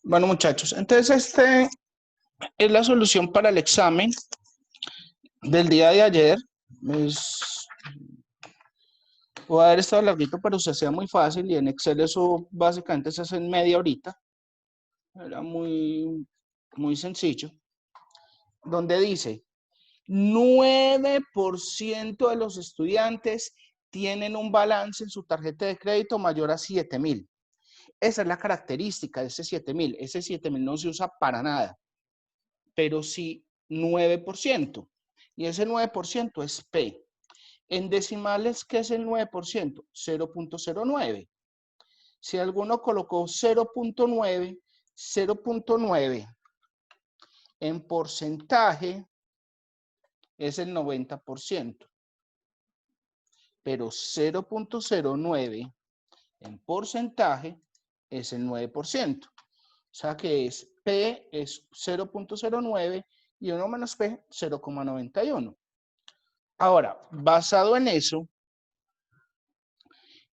Bueno, muchachos, entonces este es la solución para el examen del día de ayer. Es, puede haber estado larguito, pero se hacía muy fácil y en Excel eso básicamente se hace en media horita. Era muy sencillo. Donde dice, 9% de los estudiantes tienen un balance en su tarjeta de crédito mayor a 7,000. Esa es la característica de ese 7,000. Ese 7,000 no se usa para nada, pero sí 9%. Y ese 9% es P. En decimales, ¿qué es el 9%? 0.09. Si alguno colocó 0.9, 0.9 en porcentaje es el 90%, pero 0.09 en porcentaje es el 9%. O sea que es P es 0.09 y 1 menos P, 0,91. Ahora, basado en eso,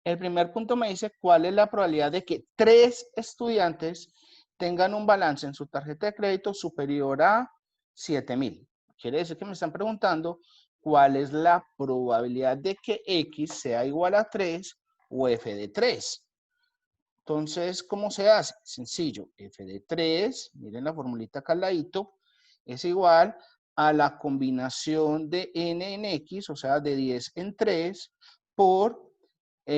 el primer punto me dice cuál es la probabilidad de que 3 estudiantes tengan un balance en su tarjeta de crédito superior a 7,000. Quiere decir que me están preguntando cuál es la probabilidad de que X sea igual a 3 o F de 3. Entonces, ¿cómo se hace? Sencillo, F de 3, miren la formulita acá al ladito, es igual a la combinación de N en X, o sea, de 10 en 3, por P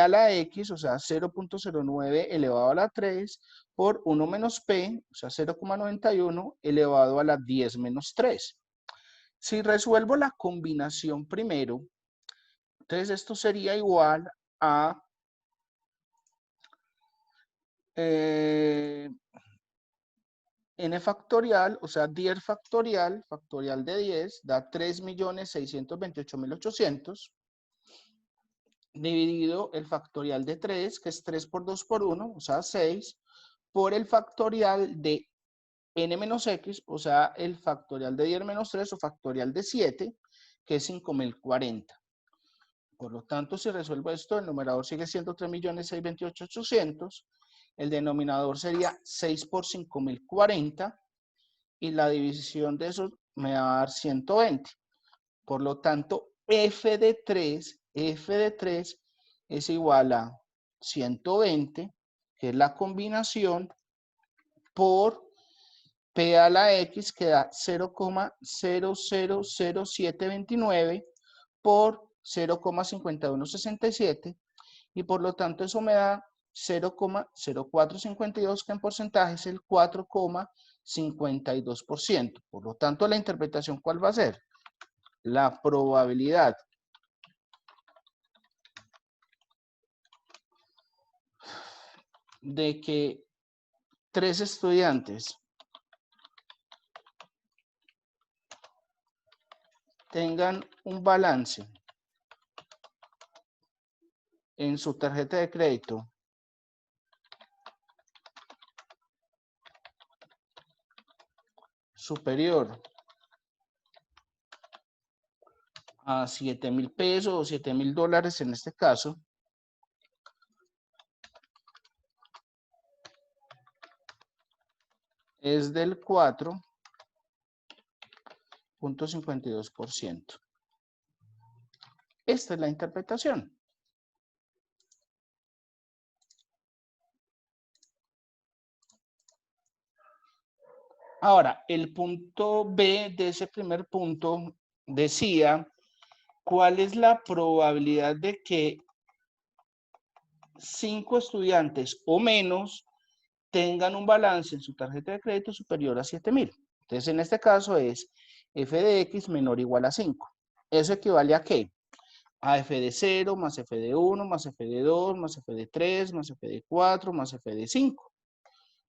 a la X, o sea, 0.09 elevado a la 3, por 1 menos P, o sea, 0,91 elevado a la 10 menos 3. Si resuelvo la combinación primero, entonces esto sería igual a n factorial, o sea, 10 factorial, factorial de 10, da 3.628.800, dividido el factorial de 3, que es 3 por 2 por 1, o sea, 6, por el factorial de n menos x, o sea, el factorial de 10 menos 3, o factorial de 7, que es 5.040. Por lo tanto, si resuelvo esto, el numerador sigue siendo 3.628.800, el denominador sería 6 por 5.040, y la división de eso me va a dar 120. Por lo tanto, F de 3 es igual a 120, que es la combinación, por P a la X, que da 0,000729 por 0,5167, y por lo tanto eso me da 0,0452, que en porcentaje es el 4,52%. Por lo tanto, la interpretación, ¿cuál va a ser? La probabilidad de que 3 estudiantes tengan un balance en su tarjeta de crédito superior a 7,000 pesos o 7,000 dólares en este caso, es del 4,52%. Esta es la interpretación. Ahora, el punto B de ese primer punto decía, ¿cuál es la probabilidad de que 5 estudiantes o menos tengan un balance en su tarjeta de crédito superior a 7,000? Entonces, en este caso es f de x menor o igual a 5. ¿Eso equivale a qué? A f de 0 más f de 1 más f de 2 más f de 3 más f de 4 más f de 5.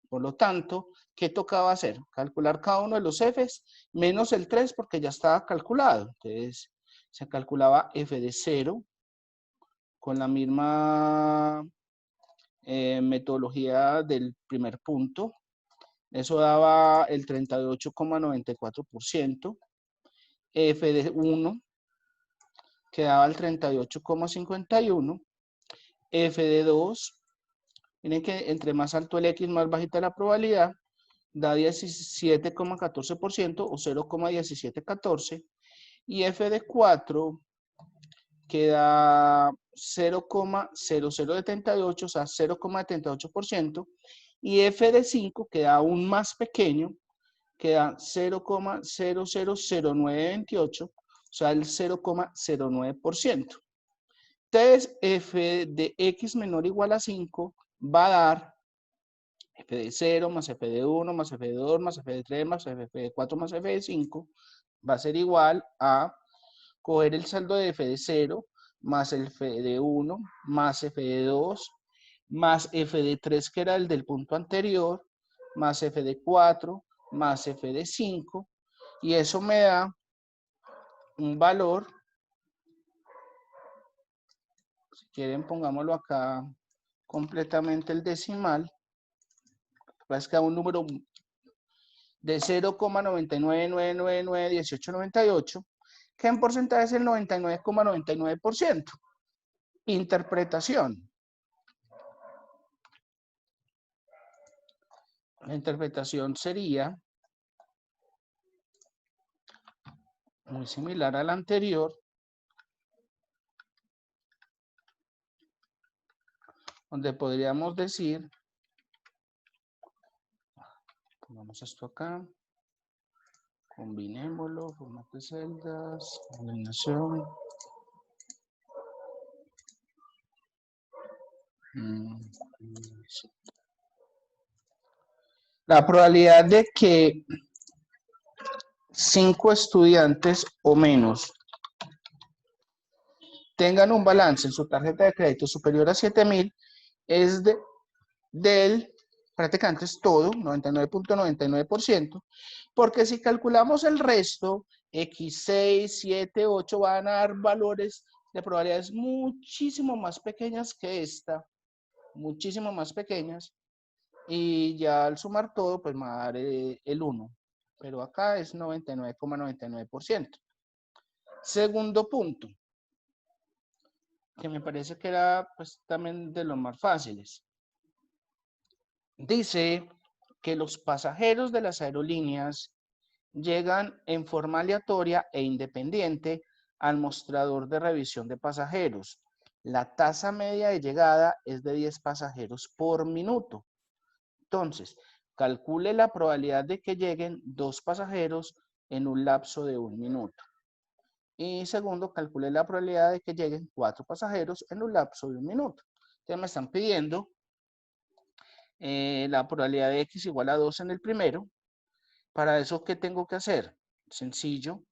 Por lo tanto, ¿qué tocaba hacer? Calcular cada uno de los f's menos el 3 porque ya estaba calculado. Entonces, se calculaba f de 0 con la misma metodología del primer punto. Eso daba el 38,94%. F de 1 que daba el 38,51%. F de 2 Miren que entre más alto el X, más bajita la probabilidad, da 17,14% o 0,1714. Y f de 4 queda 0,0078, o sea, 0,78%. Y f de 5 queda aún más pequeño, queda 0,000928, o sea, el 0,09%. Entonces, f de x menor o igual a 5 va a dar f de 0 más f de 1 más f de 2 más f de 3 más f de 4 más f de 5 va a ser igual a coger el saldo de f de 0 más el f de 1 más f de 2 más f de 3 que era el del punto anterior más f de 4 más f de 5 y eso me da un valor, si quieren pongámoslo acá completamente el decimal, es que da un número de 0,999991898, que en porcentaje es el 99,99%. Interpretación. La interpretación sería muy similar a la anterior, donde podríamos decir, pongamos esto acá, combinémoslo, formato de celdas, combinación. La probabilidad de que 5 estudiantes o menos tengan un balance en su tarjeta de crédito superior a 7,000 es del prácticamente es todo, 99,99%, porque si calculamos el resto, X6, 7, 8 van a dar valores de probabilidades muchísimo más pequeñas que esta, muchísimo más pequeñas, y ya al sumar todo, pues me va a dar el 1, pero acá es 99,99%. Segundo punto, que me parece que era pues también de los más fáciles. Dice que los pasajeros de las aerolíneas llegan en forma aleatoria e independiente al mostrador de revisión de pasajeros. La tasa media de llegada es de 10 pasajeros por minuto. Entonces, calcule la probabilidad de que lleguen 2 pasajeros en un lapso de 1 minuto. Y segundo, calcule la probabilidad de que lleguen 4 pasajeros en un lapso de 1 minuto. Entonces me están pidiendo la probabilidad de x igual a 2 en el primero. Para eso, ¿qué tengo que hacer? Sencillo.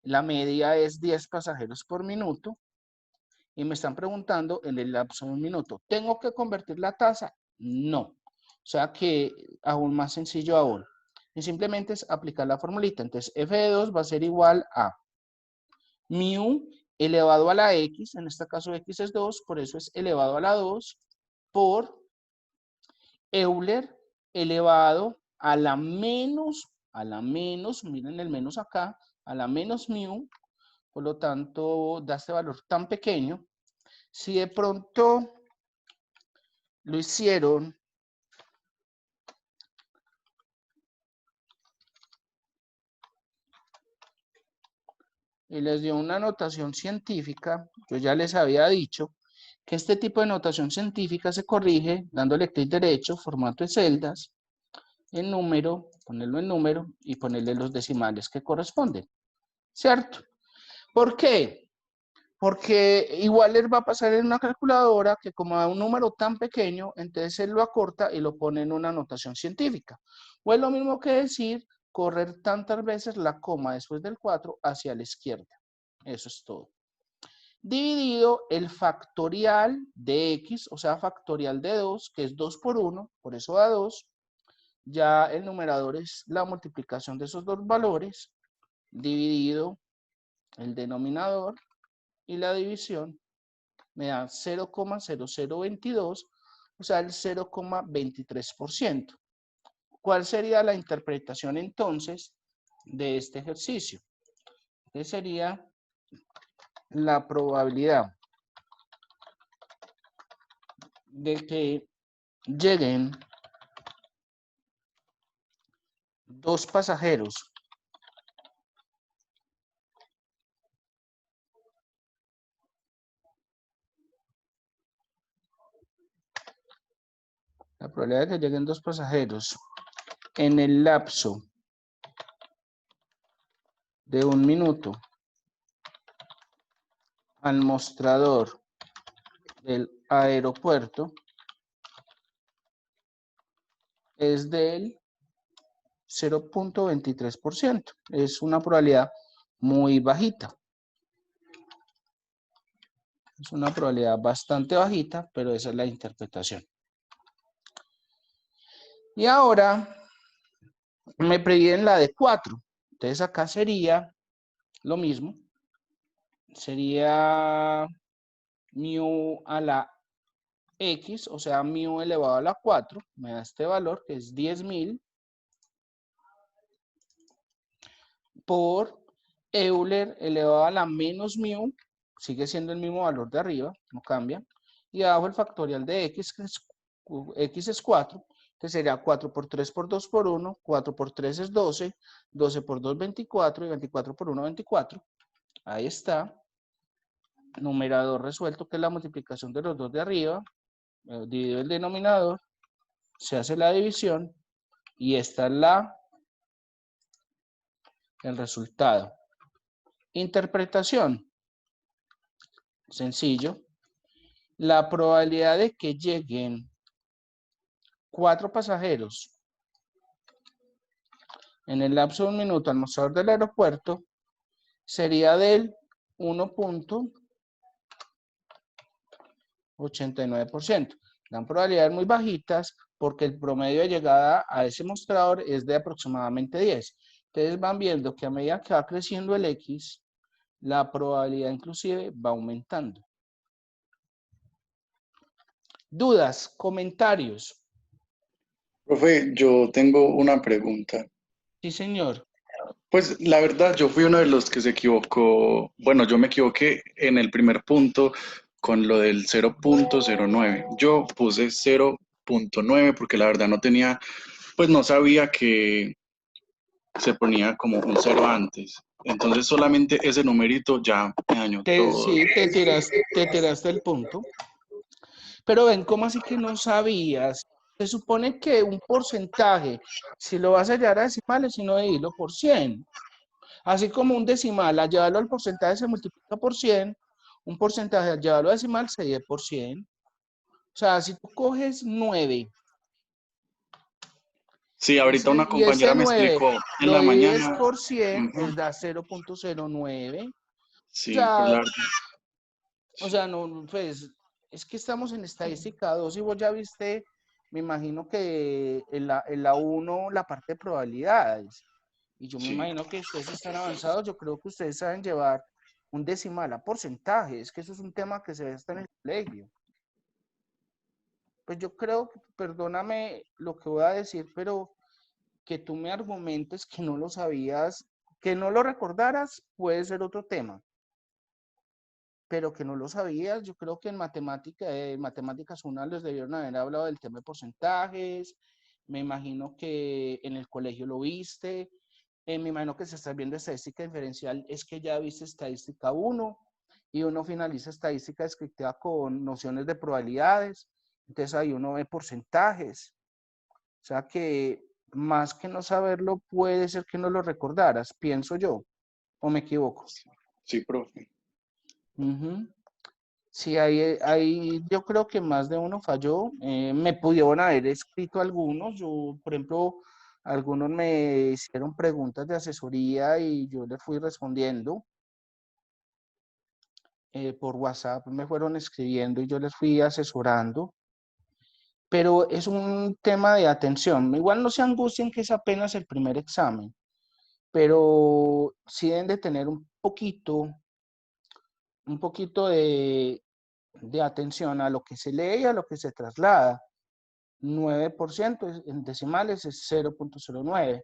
La media es 10 pasajeros por minuto. Y me están preguntando en el lapso de 1 minuto. ¿Tengo que convertir la tasa? No. O sea que aún más sencillo aún. Y simplemente es aplicar la formulita. Entonces, f de 2 va a ser igual a mu elevado a la x. En este caso, x es 2. Por eso es elevado a la 2 por Euler elevado a la menos, miren el menos acá, a la menos mu, por lo tanto da este valor tan pequeño. Si de pronto lo hicieron y les dio una notación científica, yo ya les había dicho que este tipo de notación científica se corrige dándole clic derecho, formato de celdas, en número, ponerlo en número y ponerle los decimales que corresponden, ¿cierto? ¿Por qué? Porque igual él va a pasar en una calculadora que como da un número tan pequeño, entonces él lo acorta y lo pone en una notación científica. O es lo mismo que decir correr tantas veces la coma después del 4 hacia la izquierda. Eso es todo. Dividido el factorial de x, o sea, factorial de 2, que es 2 por 1, por eso da 2. Ya el numerador es la multiplicación de esos dos valores, dividido el denominador y la división me da 0,0022, o sea, el 0,23%. ¿Cuál sería la interpretación entonces de este ejercicio? ¿Qué sería la probabilidad de que lleguen 2 pasajeros la probabilidad de que lleguen 2 pasajeros en el lapso de 1 minuto al mostrador del aeropuerto es del 0.23%. Es una probabilidad muy bajita. Es una probabilidad bastante bajita, pero esa es la interpretación. Y ahora me piden la de 4. Entonces acá sería lo mismo. Sería mu a la x, o sea, mu elevado a la 4. Me da este valor que es 10.000 por Euler elevado a la menos mu. Sigue siendo el mismo valor de arriba, no cambia. Y abajo el factorial de x, que x es 4. Entonces sería 4 por 3 por 2 por 1, 4 por 3 es 12, 12 por 2 24 y 24 por 1 24. Ahí está. Numerador resuelto, que es la multiplicación de los dos de arriba. Divido el denominador, se hace la división y esta es el resultado. Interpretación. Sencillo. La probabilidad de que lleguen 4 pasajeros en el lapso de 1 minuto al mostrador del aeropuerto sería del 1.89%. Dan probabilidades muy bajitas porque el promedio de llegada a ese mostrador es de aproximadamente 10. Ustedes van viendo que a medida que va creciendo el X, la probabilidad inclusive va aumentando. ¿Dudas? ¿Comentarios? Profe, yo tengo una pregunta. Sí, señor. Pues la verdad, yo fui uno de los que se equivocó. Bueno, yo me equivoqué en el primer punto con lo del 0.09. Yo puse 0.9 porque la verdad no tenía, pues no sabía que se ponía como un cero antes. Entonces solamente ese numerito ya me dañó todo. Sí, te tiraste el punto. Pero ven, ¿cómo así que no sabías? Se supone que un porcentaje, si lo vas a llevar a decimales, sino dividirlo por 100. Así como un decimal, al llevarlo al porcentaje se multiplica por 100, un porcentaje al llevarlo a decimal se divide por 100. O sea, si tú coges 9 Sí, ahorita una y ese compañera me 9 explicó en lo la divides mañana. por 100, Ujú, es da 0.09. O sí, pero sea, la verdad, sí, no, pues, es que estamos en estadística 2 y vos ya viste, me imagino que en la 1 la parte de probabilidades. Y yo me sí. imagino que ustedes están avanzados, yo creo que ustedes saben llevar un decimal a porcentaje, es que eso es un tema que se ve hasta en el colegio. Pues yo creo, perdóname lo que voy a decir, pero que tú me argumentes que no lo sabías, que no lo recordaras, puede ser otro tema, pero que no lo sabías, yo creo que en matemáticas 1 les debieron haber hablado del tema de porcentajes, me imagino que en el colegio lo viste, me imagino que si estás viendo estadística diferencial es que ya viste estadística 1 y uno finaliza estadística descriptiva con nociones de probabilidades, entonces ahí uno ve porcentajes, o sea que más que no saberlo puede ser que no lo recordaras, pienso yo, o me equivoco. Sí, profe. Uh-huh. Sí, ahí yo creo que más de uno falló. Me pudieron haber escrito algunos. Yo, por ejemplo, algunos me hicieron preguntas de asesoría y yo les fui respondiendo. Por WhatsApp me fueron escribiendo y yo les fui asesorando. Pero es un tema de atención. Igual no se angustien que es apenas el primer examen, pero sí deben de tener un poquito de atención a lo que se lee y a lo que se traslada. 9% en decimales es 0.09.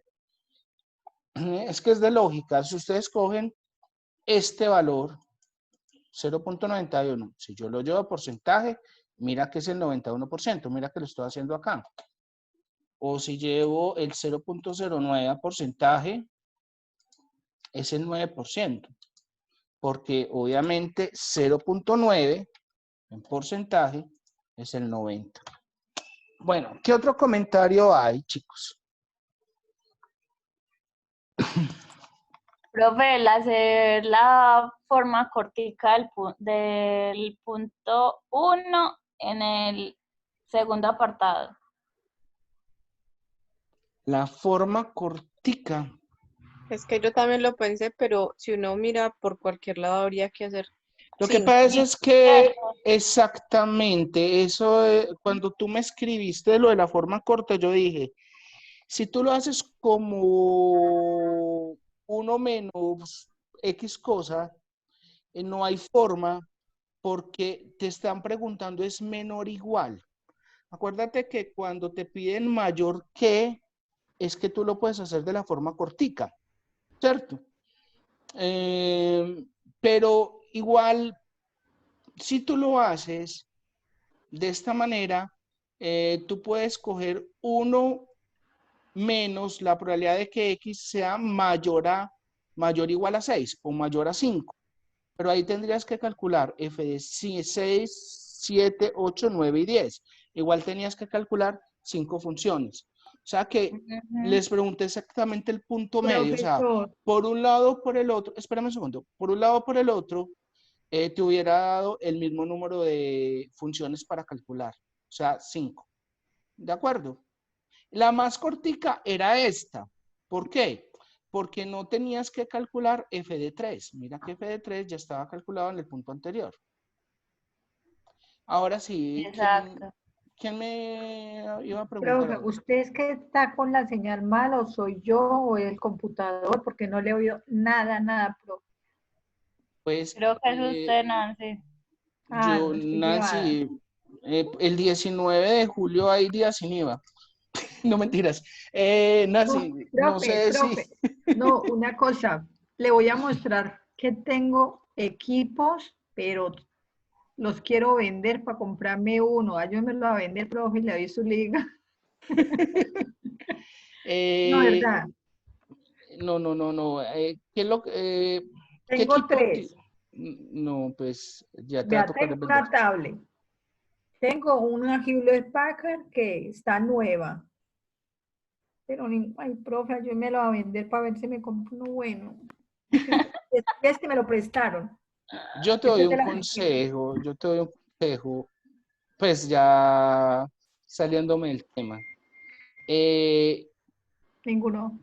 Es que es de lógica. Si ustedes cogen este valor, 0.91, si yo lo llevo a porcentaje, mira que es el 91%, mira que lo estoy haciendo acá. O si llevo el 0.09 a porcentaje, es el 9%, porque obviamente 0.9 en porcentaje es el 90. Bueno, ¿qué otro comentario hay, chicos? Profe, el hacer la forma cortica del punto 1 en el segundo apartado. La forma cortica. Es que yo también lo pensé, pero si uno mira por cualquier lado habría que hacer Lo que 5. pasa es que exactamente eso, cuando tú me escribiste lo de la forma corta, yo dije, si tú lo haces como 1 menos X cosa, no hay forma porque te están preguntando es menor o igual. Acuérdate que cuando te piden mayor que, es que tú lo puedes hacer de la forma cortica, ¿cierto? Pero igual, si tú lo haces de esta manera, tú puedes coger 1 menos la probabilidad de que X sea mayor o igual a 6 o mayor a 5. Pero ahí tendrías que calcular f de 6, 7, 8, 9 y 10. Igual tenías que calcular 5 funciones. O sea que les pregunté exactamente el punto medio. O sea, Profesor, por un lado o por el otro, espérame un segundo, por un lado o por el otro, te hubiera dado el mismo número de funciones para calcular. O sea, 5. ¿De acuerdo? La más cortica era esta. ¿Por qué? Porque no tenías que calcular f de 3. Mira que f de 3 ya estaba calculado en el punto anterior. Ahora sí, Exacto. ¿quién me iba a preguntar profe, algo? ¿usted es que está con la señal mal o soy yo o el computador? Porque no le oído nada, profe. Pues Creo que es usted, Nancy. Ah, yo, no, estoy llevada. Nancy, el 19 de julio hay día sin IVA. No mentiras. Nancy, no sé si... Profe, no, una cosa, le voy a mostrar que tengo equipos, pero los quiero vender para comprarme uno. Ayúdemelo a vender, profe, y le doy su liga. No, ¿verdad? No. ¿Qué es lo qué Tengo equipo? 3. No, pues ya te va a Vea, tocar tengo vender. una tablet. Tengo una Hewlett Packard que está nueva. Pero, ay, profe, ayúdemelo a vender para ver si me compro uno bueno. Es que me lo prestaron. Yo te Este doy es de un la consejo, pues ya saliéndome del tema. Ninguno.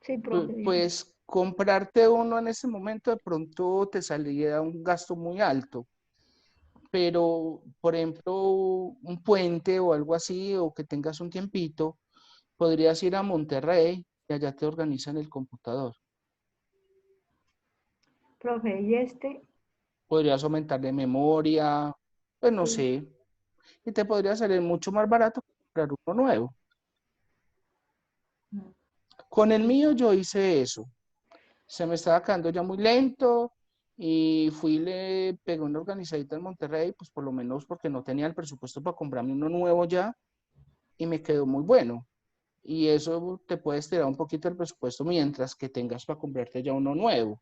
Sí, profe, digo. Pues comprarte uno en ese momento de pronto te saldría un gasto muy alto. Pero, por ejemplo, un puente o algo así, o que tengas un tiempito, podrías ir a Monterrey y allá te organizan el computador. Profe, ¿y este? Podrías aumentarle memoria, pues no sé, y te podría salir mucho más barato que comprar uno nuevo. Con el mío yo hice eso. Se me estaba quedando ya muy lento y fui y le pegué una organizadita en Monterrey, pues por lo menos porque no tenía el presupuesto para comprarme uno nuevo ya y me quedó muy bueno. Y eso te puede estirar un poquito el presupuesto mientras que tengas para comprarte ya uno nuevo.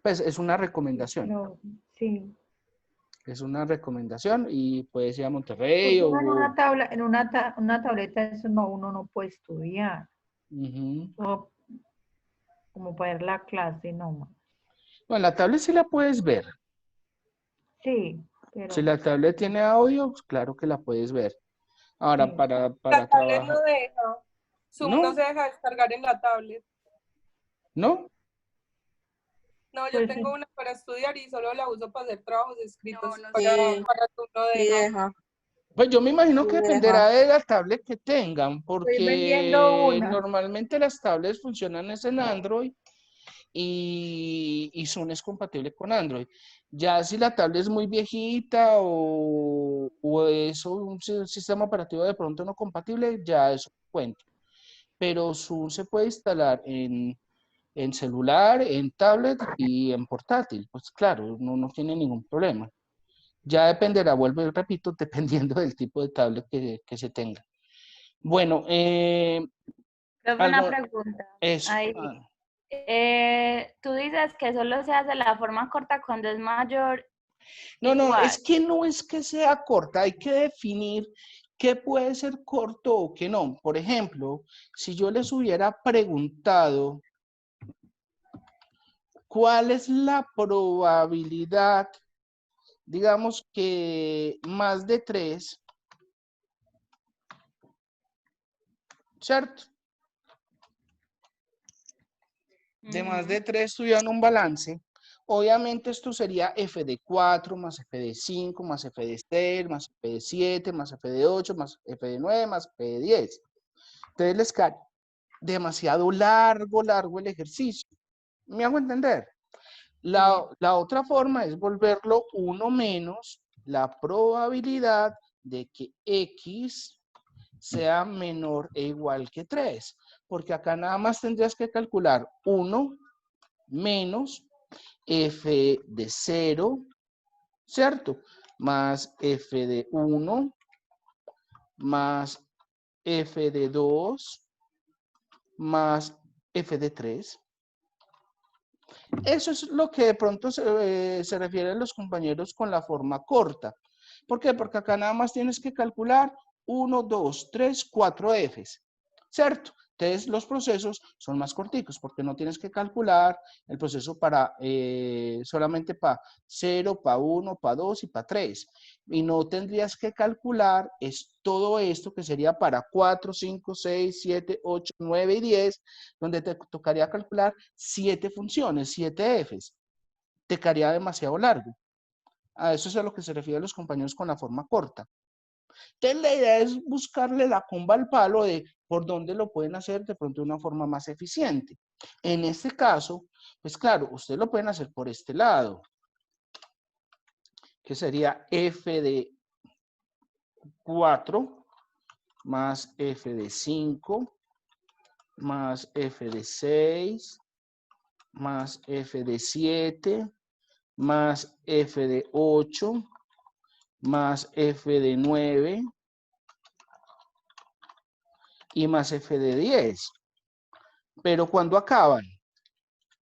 Pues es una recomendación. Pero, sí. Es una recomendación y puedes ir a Pues Monterrey uno en o... una tabla, una tableta, eso no, uno no puede estudiar. Ujú. O como para ver la clase, no. Bueno, la tablet sí la puedes ver. Sí, Si pero la tablet tiene audio, pues claro que la puedes ver. Ahora, sí. para La tablet no trabajar, deja. Zoom no ¿no? se deja descargar en la tablet. ¿No? No, yo Pues tengo una para estudiar y solo la uso para hacer trabajos escritos. No, Para Zoom no sí deja. deja, Pues yo me imagino sí que deja. dependerá de la tablet que tengan, estoy vendiendo porque una. normalmente las tablets funcionan es en Android y Zoom es compatible con Android. Ya si la tablet es muy viejita o es un sistema operativo de pronto no compatible, ya eso cuenta. Pero Zoom se puede instalar en celular, en tablet y en portátil. Pues claro, no tiene ningún problema. Ya dependerá, vuelvo y repito, dependiendo del tipo de tablet que se tenga. Bueno, Profe, una algo, pregunta. eso. Ahí, tú dices que solo se hace la forma corta cuando es mayor No, no, igual. no es que sea corta, hay que definir qué puede ser corto o qué no. Por ejemplo, si yo les hubiera preguntado cuál es la probabilidad, digamos que más de 3, ¿cierto? De más de 3 tuvieran un balance. Obviamente esto sería f de 4 más f de 5 más f de 6 más f de 7 más f de 8 más f de 9 más f de 10. Entonces les cae demasiado largo el ejercicio. ¿Me hago entender? La otra forma es volverlo 1 menos la probabilidad de que x sea menor e igual que 3. Porque acá nada más tendrías que calcular 1 menos f de 0, ¿cierto? Más f de 1, más f de 2, más f de 3. Eso es lo que de pronto se refiere a los compañeros con la forma corta. ¿Por qué? Porque acá nada más tienes que calcular 1, 2, 3, 4 Fs, ¿cierto? Entonces los procesos son más corticos porque no tienes que calcular el proceso para solamente para 0, para 1, para 2 y para 3. Y no tendrías que calcular todo esto que sería para 4, 5, 6, 7, 8, 9 y 10, donde te tocaría calcular 7 funciones, 7 Fs. Te quedaría demasiado largo. A eso es a lo que se refieren los compañeros con la forma corta. Entonces la idea es buscarle la comba al palo de por dónde lo pueden hacer de pronto de una forma más eficiente. En este caso, pues claro, ustedes lo pueden hacer por este lado, que sería f de 4 más f de 5 más f de 6 más f de 7 más f de 8 más f de 9 y más f de 10. Pero cuando acaban,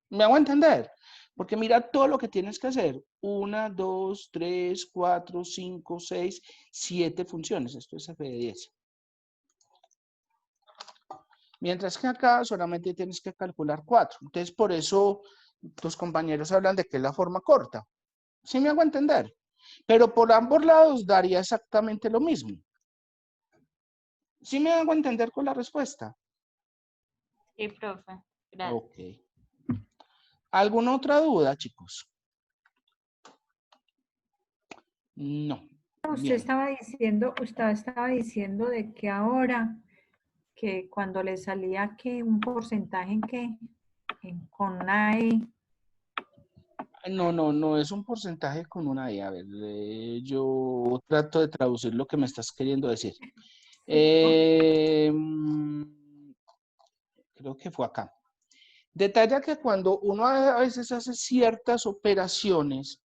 ¿me hago entender? Porque mira todo lo que tienes que hacer. 1, 2, 3, 4, 5, 6, 7 funciones. Esto es f de 10. Mientras que acá solamente tienes que calcular 4. Entonces, por eso tus compañeros hablan de que es la forma corta. ¿Sí me hago entender? Pero por ambos lados daría exactamente lo mismo. ¿Sí me hago entender con la respuesta? Sí, profe. Gracias. Ok. ¿Alguna otra duda, chicos? No. Usted Bien. estaba diciendo de que ahora, que cuando le salía que un porcentaje en que con una E, No es un porcentaje con una I. A ver, yo trato de traducir lo que me estás queriendo decir. Creo que fue acá. Detalla que cuando uno a veces hace ciertas operaciones,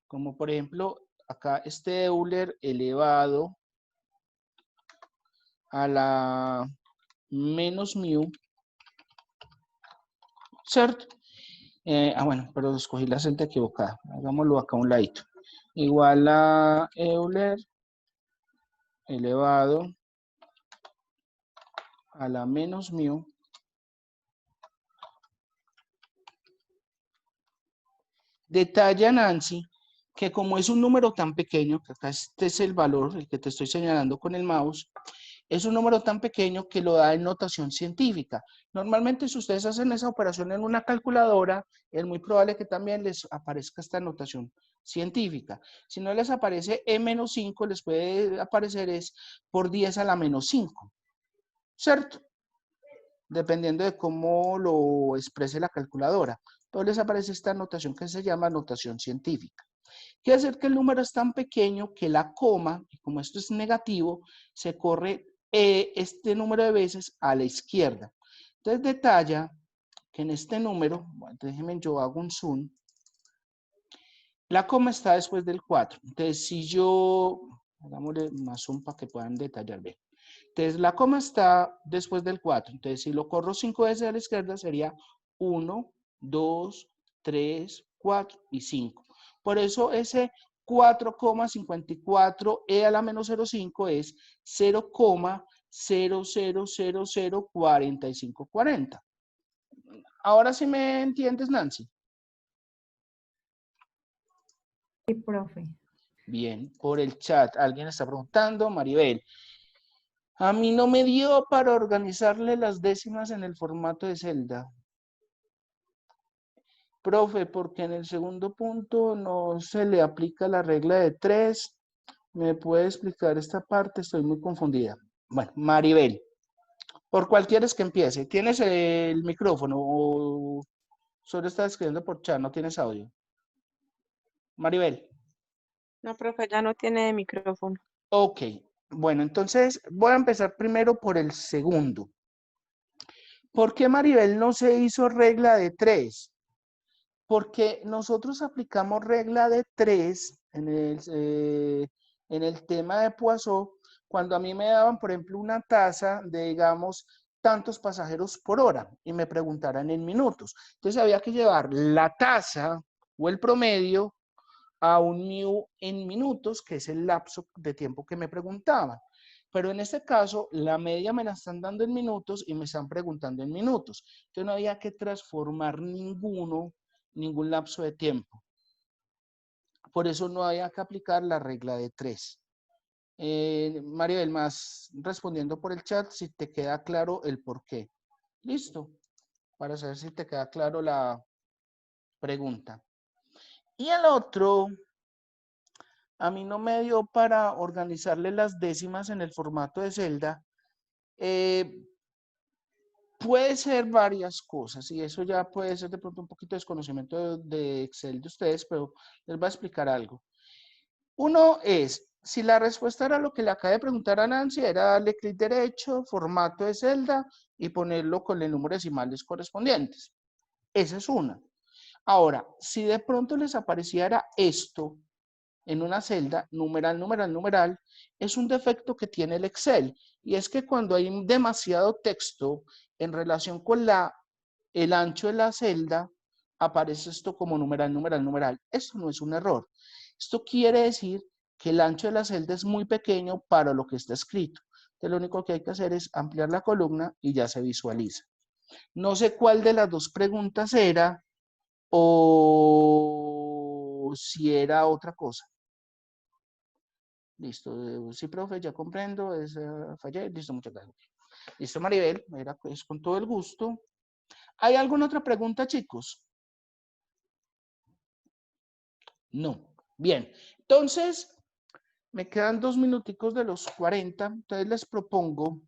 como por ejemplo, acá este Euler elevado a la menos mu, ¿cierto? Bueno, pero escogí la celda equivocada. Hagámoslo acá a un ladito. Igual a Euler elevado a la menos mu. Detalla Nancy que como es un número tan pequeño, que acá este es el valor, el que te estoy señalando con el mouse, es un número tan pequeño que lo da en notación científica. Normalmente si ustedes hacen esa operación en una calculadora, es muy probable que también les aparezca esta notación científica. Si no les aparece E-5, les puede aparecer es por 10 a la menos 5, ¿cierto? Dependiendo de cómo lo exprese la calculadora. Entonces les aparece esta notación que se llama notación científica. Quiere decir que el número es tan pequeño que la coma, y como esto es negativo, se corre este número de veces a la izquierda. Entonces detalla que en este número, bueno, déjenme yo hago un zoom, La coma está después del 4. Entonces, si yo, hagámosle más zoom para que puedan detallar bien. Entonces, la coma está después del 4. Entonces, si lo corro 5 veces a la izquierda, sería 1, 2, 3, 4 y 5. Por eso ese 4,54 e a la menos 0,5 es 0,00004540. Ahora sí me entiendes, Nancy. Sí, profe. Bien, por el chat, alguien está preguntando, Maribel. A mí no me dio para organizarle las décimas en el formato de celda. Profe, porque en el segundo punto no se le aplica la regla de 3. ¿Me puede explicar esta parte? Estoy muy confundida. Bueno, Maribel, ¿por cuál quieres que empiece? ¿Tienes el micrófono o solo estás escribiendo por chat? ¿No tienes audio? Maribel. No, profe, ya no tiene micrófono. Ok, bueno, entonces voy a empezar primero por el segundo. ¿Por qué Maribel no se hizo regla de 3? Porque nosotros aplicamos regla de 3 en el tema de Poisson cuando a mí me daban, por ejemplo, una tasa de, digamos, tantos pasajeros por hora y me preguntaran en minutos. Entonces había que llevar la tasa o el promedio a un mu en minutos, que es el lapso de tiempo que me preguntaban. Pero en este caso, la media me la están dando en minutos y me están preguntando en minutos. Entonces no había que transformar ningún lapso de tiempo. Por eso no había que aplicar la regla de 3. Maribel, más respondiendo por el chat, si te queda claro el por qué. Listo, para saber si te queda claro la pregunta. Y el otro, a mí no me dio para organizarle las décimas en el formato de celda. Puede ser varias cosas y eso ya puede ser de pronto un poquito de desconocimiento de Excel de ustedes, pero les voy a explicar algo. Uno es, si la respuesta era lo que le acabé de preguntar a Nancy, era darle clic derecho, formato de celda y ponerlo con el número decimales correspondientes. Esa es una. Ahora, si de pronto les apareciera esto en una celda, numeral, numeral, numeral, es un defecto que tiene el Excel. Y es que cuando hay demasiado texto en relación con el ancho de la celda, aparece esto como numeral, numeral, numeral. Esto no es un error. Esto quiere decir que el ancho de la celda es muy pequeño para lo que está escrito. Entonces, lo único que hay que hacer es ampliar la columna y ya se visualiza. No sé cuál de las dos preguntas era o si era otra cosa. Listo, sí, profe, ya comprendo, fallé, listo, muchas gracias. Listo, Maribel, era pues con todo el gusto. ¿Hay alguna otra pregunta, chicos? No. Bien, entonces, me quedan 2 minuticos de los 40, entonces les propongo